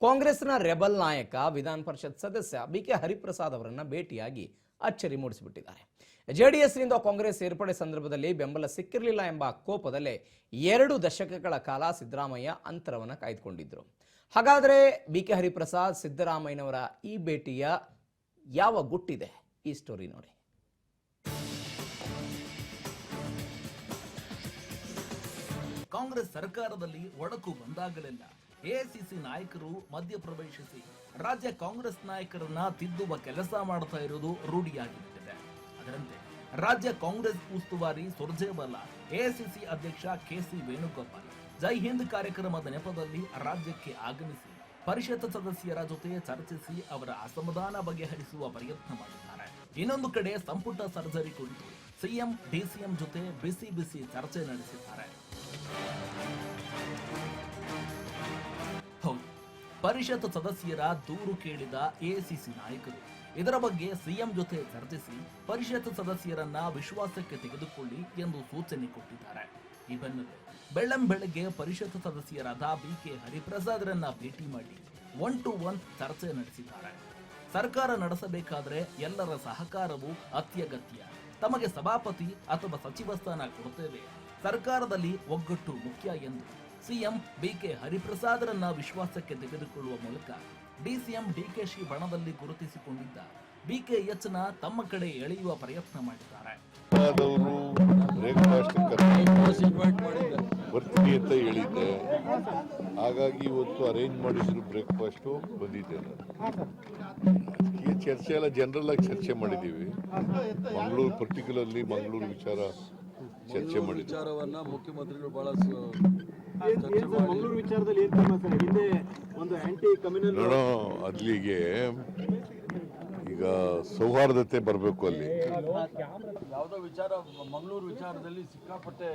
ಕಾಂಗ್ರೆಸ್ನ ರೆಬಲ್ ನಾಯಕ ವಿಧಾನ ಪರಿಷತ್ ಸದಸ್ಯ ಬಿಕೆ ಹರಿಪ್ರಸಾದ್ ಅವರನ್ನ ಭೇಟಿಯಾಗಿ ಅಚ್ಚರಿ ಮೂಡಿಸಿಬಿಟ್ಟಿದ್ದಾರೆ. ಜೆಡಿಎಸ್ನಿಂದ ಕಾಂಗ್ರೆಸ್ ಸೇರ್ಪಡೆ ಸಂದರ್ಭದಲ್ಲಿ ಬೆಂಬಲ ಸಿಕ್ಕಿರಲಿಲ್ಲ ಎಂಬ ಕೋಪದಲ್ಲೇ 2 ದಶಕಗಳ ಕಾಲ ಸಿದ್ದರಾಮಯ್ಯ ಅಂತರವನ್ನು ಕಾಯ್ದುಕೊಂಡಿದ್ರು. ಹಾಗಾದರೆ ಬಿಕೆ ಹರಿಪ್ರಸಾದ್ ಸಿದ್ದರಾಮಯ್ಯನವರ ಈ ಭೇಟಿಯ ಯಾವ ಗುಟ್ಟಿದೆ? ಈ ಸ್ಟೋರಿ ನೋಡಿ. ಕಾಂಗ್ರೆಸ್ ಸರ್ಕಾರದಲ್ಲಿ ಒಡಕು ಬಂದಾಗಲೆಲ್ಲ ಎಐಸಿಸಿ ನಾಯಕರು ಮಧ್ಯಪ್ರವೇಶಿಸಿ ರಾಜ್ಯ ಕಾಂಗ್ರೆಸ್ ನಾಯಕರನ್ನ ತಿದ್ದುವ ಕೆಲಸ ಮಾಡ್ತಾ ಇರುವುದು ರೂಢಿಯಾಗಿಬಿಟ್ಟಿದೆ. ಅದರಂತೆ ರಾಜ್ಯ ಕಾಂಗ್ರೆಸ್ ಉಸ್ತುವಾರಿ ಸುರ್ಜೇವಾಲಾ ಎಐಸಿಸಿ ಅಧ್ಯಕ್ಷ ಕೆಸಿ ವೇಣುಗೋಪಾಲ್ ಜೈ ಹಿಂದ್ ಕಾರ್ಯಕ್ರಮದ ನೆಪದಲ್ಲಿ ರಾಜ್ಯಕ್ಕೆ ಆಗಮಿಸಿ ಪರಿಷತ್ ಸದಸ್ಯರ ಜೊತೆ ಚರ್ಚಿಸಿ ಅವರ ಅಸಮಾಧಾನ ಬಗೆಹರಿಸುವ ಪ್ರಯತ್ನ ಮಾಡಿದ್ದಾರೆ. ಇನ್ನೊಂದು ಕಡೆ ಸಂಪುಟ ಸರ್ಜರಿ ಕುರಿತು ಸಿಎಂ ಡಿಸಿಎಂ ಜೊತೆ ಬಿಸಿ ಚರ್ಚೆ ನಡೆಸಿದ್ದಾರೆ. ಹೌದು, ಪರಿಷತ್ ಸದಸ್ಯರ ದೂರು ಕೇಳಿದ ಎಐಸಿಸಿ ನಾಯಕರು ಇದರ ಬಗ್ಗೆ ಸಿಎಂ ಜೊತೆ ಚರ್ಚಿಸಿ ಪರಿಷತ್ ಸದಸ್ಯರನ್ನ ವಿಶ್ವಾಸಕ್ಕೆ ತೆಗೆದುಕೊಳ್ಳಿ ಎಂದು ಸೂಚನೆ ಕೊಟ್ಟಿದ್ದಾರೆ. ಈ ಬೆನ್ನಲ್ಲೇ ಬೆಳಗ್ಗೆ ಪರಿಷತ್ ಸದಸ್ಯರಾದ ಬಿಕೆ ಹರಿಪ್ರಸಾದ್ರನ್ನ ಭೇಟಿ ಮಾಡಿ 1 to 1 ಚರ್ಚೆ ನಡೆಸಿದ್ದಾರೆ. ಸರ್ಕಾರ ನಡೆಸಬೇಕಾದ್ರೆ ಎಲ್ಲರ ಸಹಕಾರವು ಅತ್ಯಗತ್ಯ. ತಮಗೆ ಸಭಾಪತಿ ಅಥವಾ ಸಚಿವ ಸ್ಥಾನ ಕೊಡುತ್ತೇವೆ. ಸರ್ಕಾರದಲ್ಲಿ ಒಗ್ಗಟ್ಟು ಮುಖ್ಯ ಎಂದು ಸಿಎಂ ಬಿಕೆ ಹರಿಪ್ರಸಾದ್ರನ್ನ ವಿಶ್ವಾಸಕ್ಕೆ ತೆಗೆದುಕೊಳ್ಳುವ ಮೂಲಕ ಡಿಸಿಎಂ ಡಿಕೆಶಿ ಬಣದಲ್ಲಿ ಗುರುತಿಸಿಕೊಂಡಿದ್ದ ಬಿಕೆಎಚ್ನ ತಮ್ಮ ಕಡೆ ಎಳೆಯುವ ಪ್ರಯತ್ನ ಮಾಡಿದ್ದಾರೆ. ಬರ್ತೀನಿ ಅಂತ ಹೇಳಿದ್ದೆ, ಹಾಗಾಗಿ ಇವತ್ತು ಅರೇಂಜ್ ಮಾಡಿದ್ರು ಬ್ರೇಕ್ಫಾಸ್ಟು ಬಂದಿದ್ದೆ. ಈ ಚರ್ಚೆ ಎಲ್ಲ ಜನರಲ್ ಆಗಿ ಚರ್ಚೆ ಮಾಡಿದ್ದೀವಿ. ಮಂಗಳೂರು ಪರ್ಟಿಕ್ಯುಲರ್ಲಿ ಮಂಗಳೂರು ವಿಚಾರ ಚರ್ಚೆ ಮಾಡಿ ವಿಚಾರವನ್ನ ಮುಖ್ಯಮಂತ್ರಿಗಳು ಬಹಳ ಮಂಗಳೂರು ವಿಚಾರದಲ್ಲಿ ಹಿಂದೆ ಒಂದು ಆಂಟಿ ಕಮ್ಯುನಲ್ ಅಲ್ಲಿಗೆ ಈಗ ಸೌಹಾರ್ದತೆ ಬರಬೇಕು. ಅಲ್ಲಿ ಯಾವುದೋ ವಿಚಾರ ಮಂಗಳೂರು ವಿಚಾರದಲ್ಲಿ ಸಿಕ್ಕಾಪಟ್ಟೆ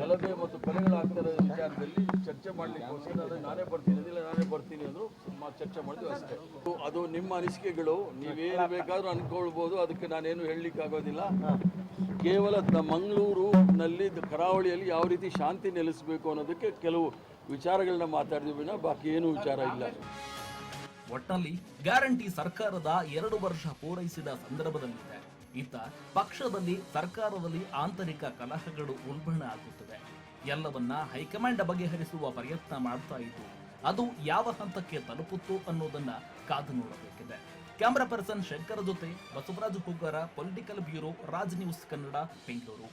ಗಲಭೆ ಮತ್ತು ಕೊಲೆಗಳಾಗ್ತಿರೋ ವಿಚಾರದಲ್ಲಿ ಚರ್ಚೆ ಮಾಡ್ಲಿಕ್ಕೋಸ್ಕರ ನಾನೇ ಬರ್ತೀನಿ ಅಂದ್ರು ಚರ್ಚೆ ಮಾಡಿದ್ವಿ ಅಷ್ಟೇ. ಅದು ನಿಮ್ಮ ಅನಿಸಿಕೆಗಳು, ನೀವೇನು ಬೇಕಾದ್ರೂ ಅನ್ಕೊಳ್ಬಹುದು, ಅದಕ್ಕೆ ನಾನೇನು ಹೇಳಲಿಕ್ಕೆ ಆಗೋದಿಲ್ಲ. ಕೇವಲ ಮಂಗಳೂರಿನಲ್ಲಿ ಕರಾವಳಿಯಲ್ಲಿ ಯಾವ ರೀತಿ ಶಾಂತಿ ನೆಲೆಸಬೇಕು ಅನ್ನೋದಕ್ಕೆ ಕೆಲವು ವಿಚಾರಗಳನ್ನ ಮಾತಾಡಿದ್ವಿ, ಬಾಕಿ ಏನು ವಿಚಾರ ಇಲ್ಲ. ಒಟ್ಟಲ್ಲಿ ಗ್ಯಾರಂಟಿ ಸರ್ಕಾರದ 2 ವರ್ಷ ಪೂರೈಸಿದ ಸಂದರ್ಭದಲ್ಲಿದೆ. ಇತ್ತ ಪಕ್ಷದಲ್ಲಿ ಸರ್ಕಾರದಲ್ಲಿ ಆಂತರಿಕ ಕಲಹಗಳು ಉಲ್ಬಣ ಆಗುತ್ತದೆ. ಎಲ್ಲವನ್ನ ಹೈಕಮಾಂಡ್ ಬಗೆಹರಿಸುವ ಪ್ರಯತ್ನ ಮಾಡ್ತಾ ಇದ್ದು ಅದು ಯಾವ ಹಂತಕ್ಕೆ ತಲುಪುತ್ತು ಅನ್ನೋದನ್ನ ಕಾದು ನೋಡಬೇಕಿದೆ. ಕ್ಯಾಮರಾ ಪರ್ಸನ್ ಶಂಕರ್ ಜೊತೆ Basavaraj Huggara, political bureau, Raj news Kannada, Bengaluru.